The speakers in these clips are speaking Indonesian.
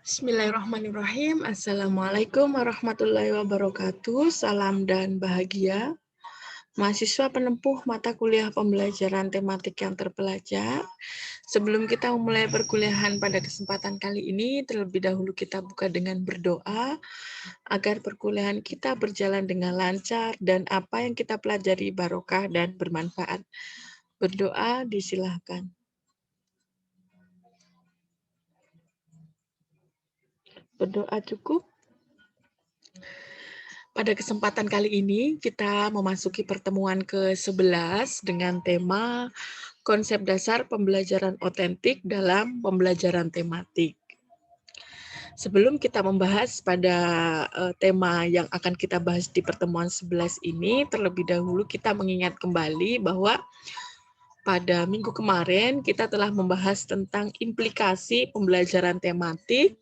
Bismillahirrahmanirrahim. Assalamualaikum warahmatullahi wabarakatuh. Salam dan bahagia. Mahasiswa penempuh mata kuliah pembelajaran tematik yang terpelajar. Sebelum kita memulai perkuliahan pada kesempatan kali ini, terlebih dahulu kita buka dengan berdoa agar perkuliahan kita berjalan dengan lancar dan apa yang kita pelajari barokah dan bermanfaat. Berdoa disilahkan. Berdoa cukup. Pada kesempatan kali ini, kita memasuki pertemuan ke-11 dengan tema konsep dasar pembelajaran otentik dalam pembelajaran tematik. Sebelum kita membahas pada tema yang akan kita bahas di pertemuan 11 ini, terlebih dahulu kita mengingat kembali bahwa pada minggu kemarin kita telah membahas tentang implikasi pembelajaran tematik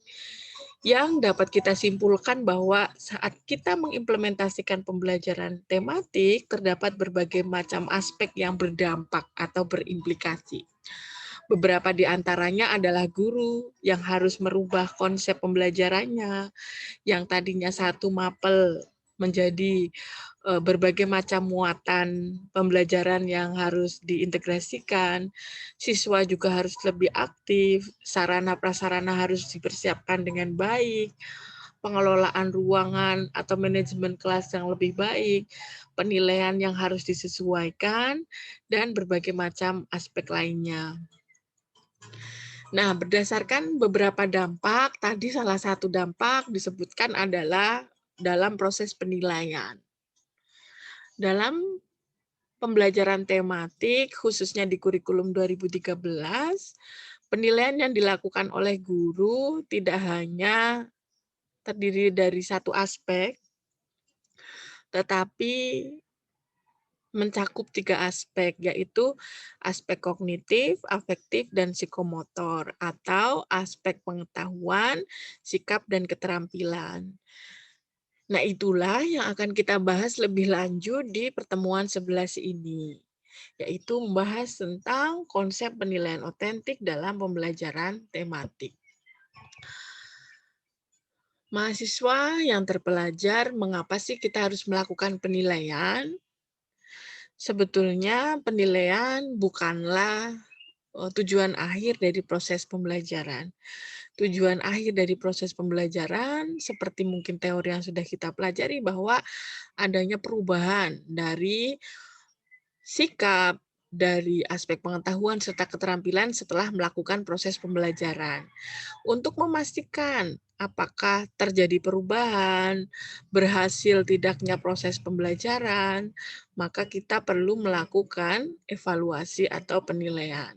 yang dapat kita simpulkan bahwa saat kita mengimplementasikan pembelajaran tematik, terdapat berbagai macam aspek yang berdampak atau berimplikasi. Beberapa di antaranya adalah guru yang harus merubah konsep pembelajarannya, yang tadinya satu mapel menjadi berbagai macam muatan pembelajaran yang harus diintegrasikan. Siswa juga harus lebih aktif, sarana prasarana harus dipersiapkan dengan baik, pengelolaan ruangan atau manajemen kelas yang lebih baik, penilaian yang harus disesuaikan, dan berbagai macam aspek lainnya. Nah, berdasarkan beberapa dampak, tadi salah satu dampak disebutkan adalah dalam proses penilaian. Dalam pembelajaran tematik, khususnya di kurikulum 2013, penilaian yang dilakukan oleh guru tidak hanya terdiri dari satu aspek, tetapi mencakup 3 aspek, yaitu aspek kognitif, afektif, dan psikomotor, atau aspek pengetahuan, sikap, dan keterampilan. Nah, itulah yang akan kita bahas lebih lanjut di pertemuan 11 ini, yaitu membahas tentang konsep penilaian otentik dalam pembelajaran tematik. Mahasiswa yang terpelajar, mengapa sih kita harus melakukan penilaian? Sebetulnya penilaian bukanlah tujuan akhir dari proses pembelajaran. Tujuan akhir dari proses pembelajaran, seperti mungkin teori yang sudah kita pelajari, bahwa adanya perubahan dari sikap, dari aspek pengetahuan serta keterampilan setelah melakukan proses pembelajaran. Untuk memastikan apakah terjadi perubahan, berhasil tidaknya proses pembelajaran, maka kita perlu melakukan evaluasi atau penilaian.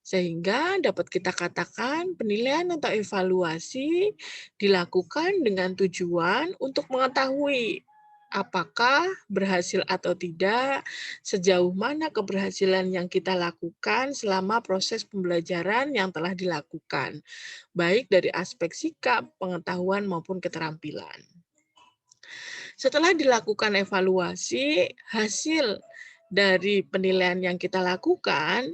Sehingga dapat kita katakan penilaian atau evaluasi dilakukan dengan tujuan untuk mengetahui apakah berhasil atau tidak, sejauh mana keberhasilan yang kita lakukan selama proses pembelajaran yang telah dilakukan, baik dari aspek sikap, pengetahuan, maupun keterampilan. Setelah dilakukan evaluasi, hasil dari penilaian yang kita lakukan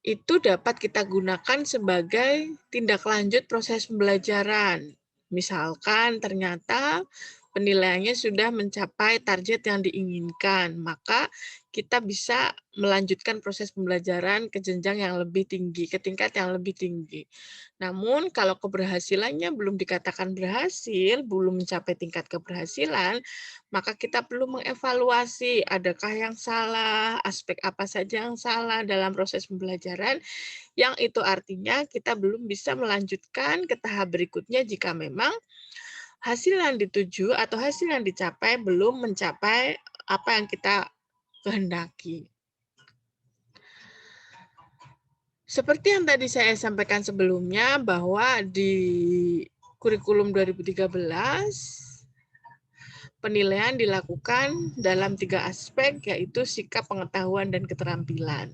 itu dapat kita gunakan sebagai tindak lanjut proses pembelajaran. Misalkan ternyata penilaiannya sudah mencapai target yang diinginkan, maka kita bisa melanjutkan proses pembelajaran ke jenjang yang lebih tinggi, ke tingkat yang lebih tinggi. Namun kalau keberhasilannya belum dikatakan berhasil, belum mencapai tingkat keberhasilan, maka kita perlu mengevaluasi adakah yang salah, aspek apa saja yang salah dalam proses pembelajaran, yang itu artinya kita belum bisa melanjutkan ke tahap berikutnya jika memang hasil yang dituju atau hasil yang dicapai belum mencapai apa yang kita kehendaki. Seperti yang tadi saya sampaikan sebelumnya, bahwa di kurikulum 2013, penilaian dilakukan dalam 3 aspek, yaitu sikap, pengetahuan, dan keterampilan.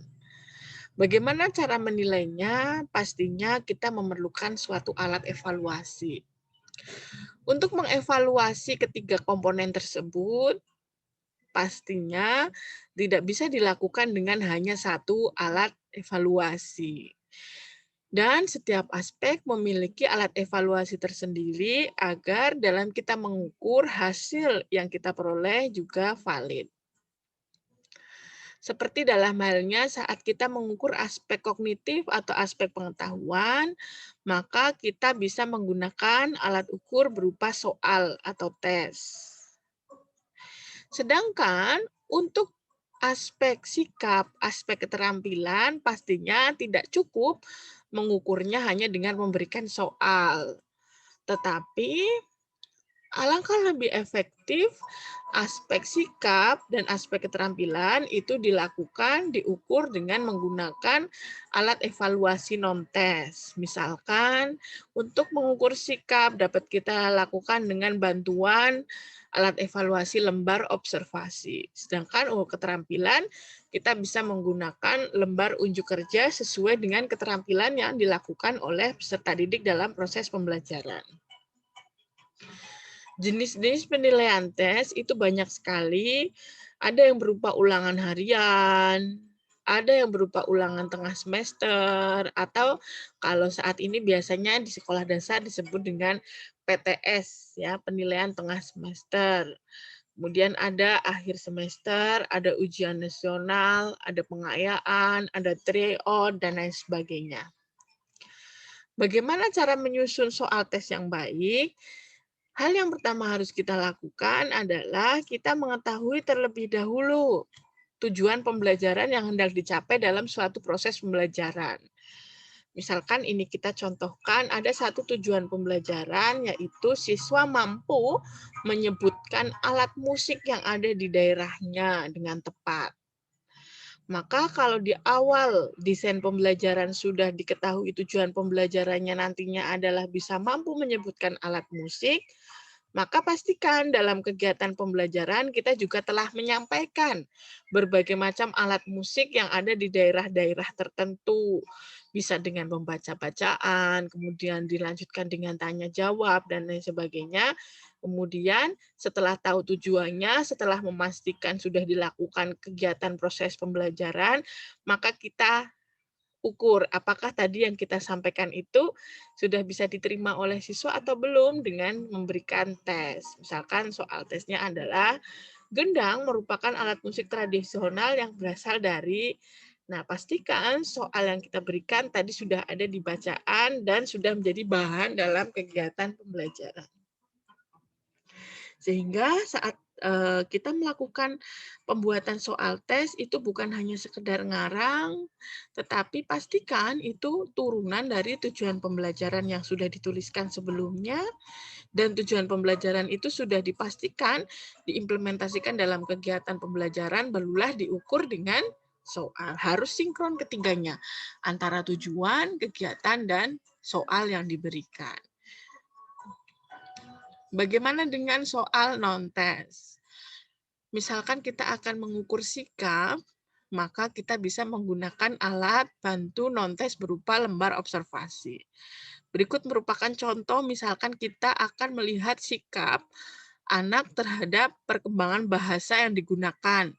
Bagaimana cara menilainya? Pastinya kita memerlukan suatu alat evaluasi. Untuk mengevaluasi ketiga komponen tersebut, pastinya tidak bisa dilakukan dengan hanya satu alat evaluasi. Dan setiap aspek memiliki alat evaluasi tersendiri agar dalam kita mengukur hasil yang kita peroleh juga valid. Seperti dalam halnya saat kita mengukur aspek kognitif atau aspek pengetahuan, maka kita bisa menggunakan alat ukur berupa soal atau tes. Sedangkan untuk aspek sikap, aspek keterampilan pastinya tidak cukup mengukurnya hanya dengan memberikan soal. Tetapi alangkah lebih efektif aspek sikap dan aspek keterampilan itu dilakukan, diukur dengan menggunakan alat evaluasi non-tes. Misalkan untuk mengukur sikap dapat kita lakukan dengan bantuan alat evaluasi lembar observasi. Sedangkan untuk keterampilan kita bisa menggunakan lembar unjuk kerja sesuai dengan keterampilan yang dilakukan oleh peserta didik dalam proses pembelajaran. Jenis-jenis penilaian tes itu banyak sekali. Ada yang berupa ulangan harian, ada yang berupa ulangan tengah semester, atau kalau saat ini biasanya di sekolah dasar disebut dengan PTS, ya, penilaian tengah semester. Kemudian ada akhir semester, ada ujian nasional, ada pengayaan, ada tryout, dan lain sebagainya. Bagaimana cara menyusun soal tes yang baik? Hal yang pertama harus kita lakukan adalah kita mengetahui terlebih dahulu tujuan pembelajaran yang hendak dicapai dalam suatu proses pembelajaran. Misalkan ini kita contohkan ada satu tujuan pembelajaran yaitu siswa mampu menyebutkan alat musik yang ada di daerahnya dengan tepat. Maka kalau di awal desain pembelajaran sudah diketahui tujuan pembelajarannya nantinya adalah bisa mampu menyebutkan alat musik, maka pastikan dalam kegiatan pembelajaran kita juga telah menyampaikan berbagai macam alat musik yang ada di daerah-daerah tertentu. Bisa dengan membaca bacaan, kemudian dilanjutkan dengan tanya jawab, dan lain sebagainya. Kemudian setelah tahu tujuannya, setelah memastikan sudah dilakukan kegiatan proses pembelajaran, maka kita ukur apakah tadi yang kita sampaikan itu sudah bisa diterima oleh siswa atau belum dengan memberikan tes. Misalkan soal tesnya adalah gendang merupakan alat musik tradisional yang berasal dari. Nah, pastikan soal yang kita berikan tadi sudah ada di bacaan dan sudah menjadi bahan dalam kegiatan pembelajaran. Sehingga saat kita melakukan pembuatan soal tes itu bukan hanya sekedar ngarang, tetapi pastikan itu turunan dari tujuan pembelajaran yang sudah dituliskan sebelumnya, dan tujuan pembelajaran itu sudah dipastikan diimplementasikan dalam kegiatan pembelajaran, barulah diukur dengan soal. Harus sinkron ketiganya, antara tujuan, kegiatan, dan soal yang diberikan. Bagaimana dengan soal non-tes? Misalkan kita akan mengukur sikap, maka kita bisa menggunakan alat bantu non-tes berupa lembar observasi. Berikut merupakan contoh, misalkan kita akan melihat sikap anak terhadap perkembangan bahasa yang digunakan.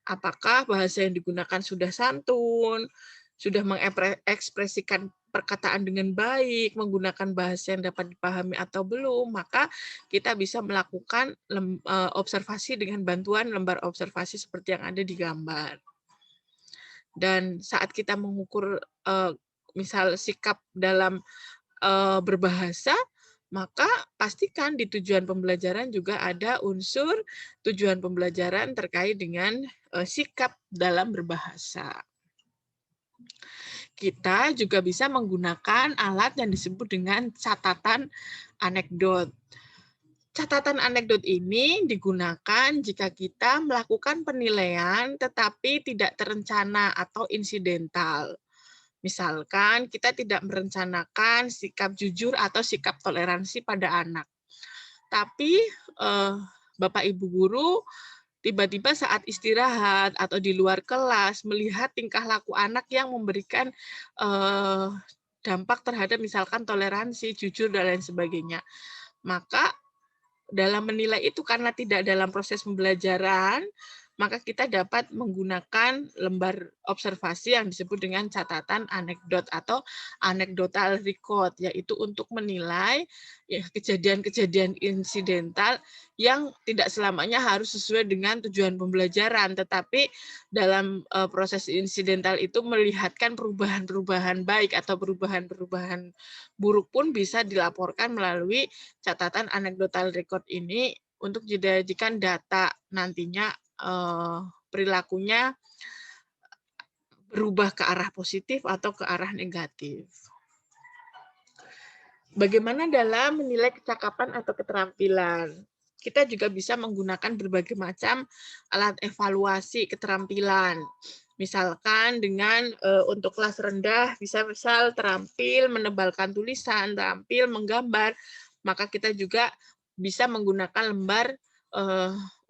Apakah bahasa yang digunakan sudah santun, sudah mengekspresikan perkataan dengan baik, menggunakan bahasa yang dapat dipahami atau belum, maka kita bisa melakukan observasi dengan bantuan lembar observasi seperti yang ada di gambar. Dan saat kita mengukur misal sikap dalam berbahasa, maka pastikan di tujuan pembelajaran juga ada unsur tujuan pembelajaran terkait dengan sikap dalam berbahasa. Kita juga bisa menggunakan alat yang disebut dengan catatan anekdot. Catatan anekdot ini digunakan jika kita melakukan penilaian tetapi tidak terencana atau insidental. Misalkan kita tidak merencanakan sikap jujur atau sikap toleransi pada anak. Tapi Bapak Ibu guru tiba-tiba saat istirahat atau di luar kelas melihat tingkah laku anak yang memberikan dampak terhadap misalkan toleransi, jujur, dan lain sebagainya. Maka dalam menilai itu karena tidak dalam proses pembelajaran, maka kita dapat menggunakan lembar observasi yang disebut dengan catatan anekdot atau anecdotal record, yaitu untuk menilai ya, kejadian-kejadian insidental yang tidak selamanya harus sesuai dengan tujuan pembelajaran, tetapi dalam proses insidental itu melihatkan perubahan-perubahan baik atau perubahan-perubahan buruk pun bisa dilaporkan melalui catatan anecdotal record ini untuk dijadikan data nantinya perilakunya berubah ke arah positif atau ke arah negatif. Bagaimana dalam menilai kecakapan atau keterampilan? Kita juga bisa menggunakan berbagai macam alat evaluasi keterampilan. Misalkan dengan untuk kelas rendah bisa misal terampil menebalkan tulisan, terampil menggambar, maka kita juga bisa menggunakan lembar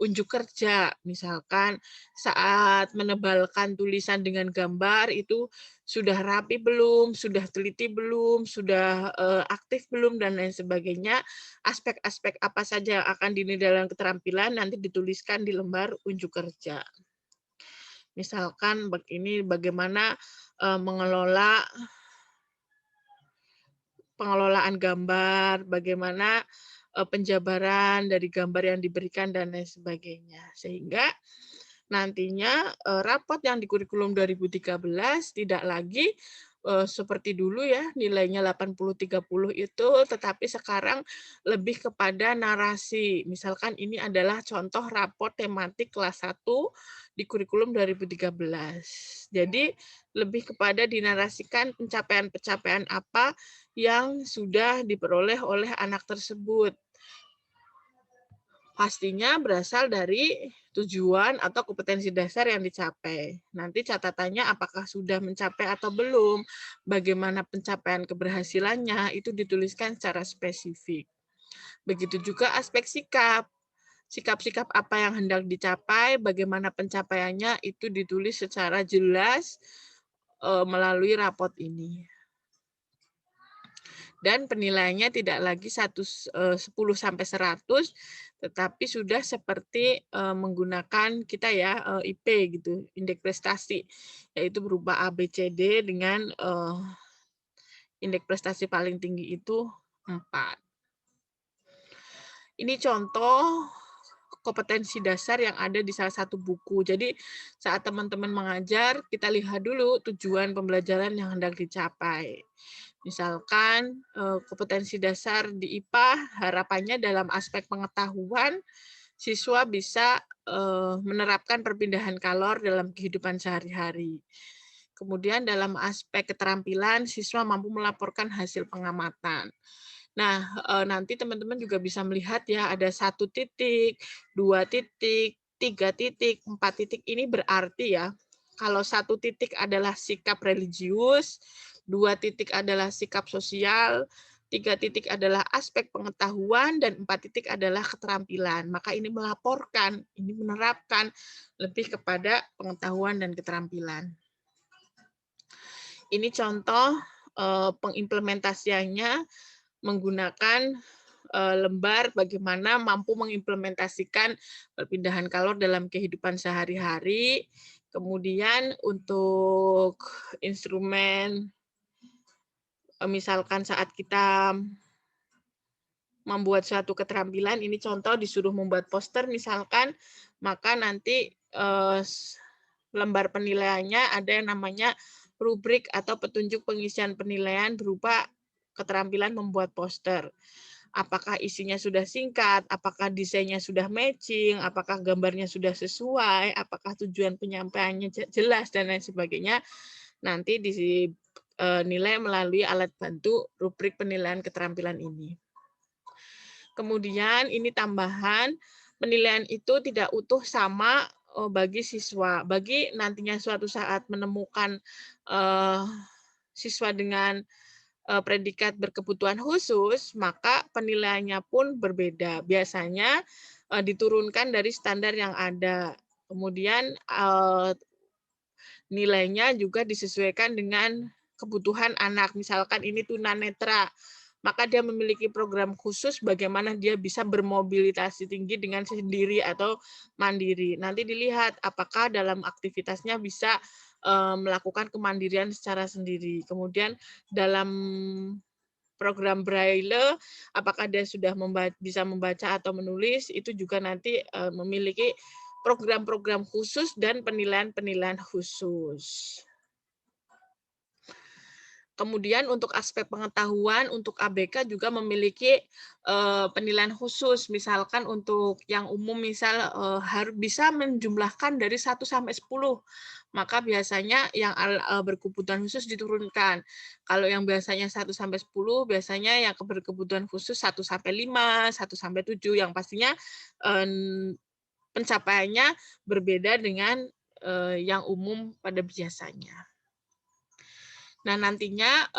unjuk kerja. Misalkan saat menebalkan tulisan dengan gambar itu sudah rapi belum, sudah teliti belum, sudah aktif belum, dan lain sebagainya. Aspek-aspek apa saja yang akan dinilai dalam keterampilan nanti dituliskan di lembar unjuk kerja. Misalkan ini bagaimana mengelola pengelolaan gambar, bagaimana penjabaran dari gambar yang diberikan, dan lain sebagainya. Sehingga nantinya rapot yang di kurikulum 2013 tidak lagi seperti dulu ya, nilainya 80-30 itu, tetapi sekarang lebih kepada narasi. Misalkan ini adalah contoh raport tematik kelas 1 di kurikulum 2013. Jadi lebih kepada dinarasikan pencapaian-pencapaian apa yang sudah diperoleh oleh anak tersebut. Pastinya berasal dari tujuan atau kompetensi dasar yang dicapai. Nanti catatannya apakah sudah mencapai atau belum, bagaimana pencapaian keberhasilannya, itu dituliskan secara spesifik. Begitu juga aspek sikap. Sikap-sikap apa yang hendak dicapai, bagaimana pencapaiannya, itu ditulis secara jelas melalui rapot ini. Dan penilaiannya tidak lagi 10-100, tetapi sudah seperti menggunakan kita ya IP gitu, indeks prestasi, yaitu berupa A, B, C, D dengan indeks prestasi paling tinggi itu 4. Ini contoh kompetensi dasar yang ada di salah satu buku. Jadi saat teman-teman mengajar, kita lihat dulu tujuan pembelajaran yang hendak dicapai. Misalkan kompetensi dasar di IPA harapannya dalam aspek pengetahuan siswa bisa menerapkan perpindahan kalor dalam kehidupan sehari-hari. Kemudian dalam aspek keterampilan siswa mampu melaporkan hasil pengamatan. Nah, nanti teman-teman juga bisa melihat ya ada 1 titik, 2 titik, 3 titik, 4 titik, ini berarti ya kalau 1 titik adalah sikap religius, 2 titik adalah sikap sosial, 3 titik adalah aspek pengetahuan, dan 4 titik adalah keterampilan. Maka ini melaporkan, ini menerapkan lebih kepada pengetahuan dan keterampilan. Ini contoh pengimplementasiannya menggunakan lembar bagaimana mampu mengimplementasikan perpindahan kalor dalam kehidupan sehari-hari. Kemudian untuk instrumen, misalkan saat kita membuat suatu keterampilan, ini contoh disuruh membuat poster misalkan, maka nanti lembar penilaiannya ada yang namanya rubrik atau petunjuk pengisian penilaian berupa keterampilan membuat poster. Apakah isinya sudah singkat, apakah desainnya sudah matching, apakah gambarnya sudah sesuai, apakah tujuan penyampaiannya jelas, dan lain sebagainya. Nanti dinilai melalui alat bantu rubrik penilaian keterampilan ini. Kemudian ini tambahan, penilaian itu tidak utuh sama bagi siswa. Bagi nantinya suatu saat menemukan siswa dengan predikat berkebutuhan khusus, maka penilaiannya pun berbeda. Biasanya diturunkan dari standar yang ada. Kemudian nilainya juga disesuaikan dengan kebutuhan anak. Misalkan ini tunanetra, maka dia memiliki program khusus bagaimana dia bisa bermobilitas tinggi dengan sendiri atau mandiri. Nanti dilihat apakah dalam aktivitasnya bisa melakukan kemandirian secara sendiri. Kemudian dalam program Braille, apakah dia sudah bisa membaca atau menulis, itu juga nanti memiliki program-program khusus dan penilaian-penilaian khusus. Kemudian untuk aspek pengetahuan, untuk ABK juga memiliki penilaian khusus. Misalkan untuk yang umum, misal harus bisa menjumlahkan dari 1 sampai 10. Maka biasanya yang berkebutuhan khusus diturunkan. Kalau yang biasanya 1 sampai 10, biasanya yang berkebutuhan khusus 1 sampai 5, 1 sampai 7, yang pastinya pencapaiannya berbeda dengan yang umum pada biasanya. Nah, nantinya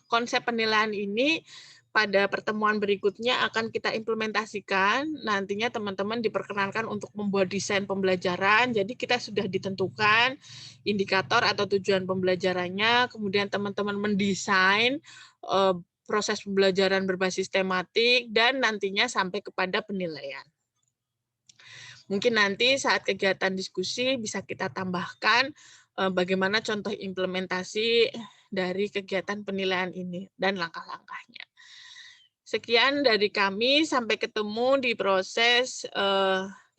konsep penilaian ini pada pertemuan berikutnya akan kita implementasikan. Nantinya teman-teman diperkenankan untuk membuat desain pembelajaran. Jadi kita sudah ditentukan indikator atau tujuan pembelajarannya, kemudian teman-teman mendesain proses pembelajaran berbasis tematik, dan nantinya sampai kepada penilaian. Mungkin nanti saat kegiatan diskusi bisa kita tambahkan bagaimana contoh implementasi dari kegiatan penilaian ini dan langkah-langkahnya. Sekian dari kami, sampai ketemu di proses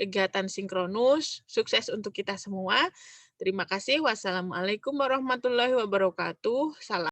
kegiatan sinkronus. Sukses untuk kita semua. Terima kasih. Wassalamualaikum warahmatullahi wabarakatuh. Salam.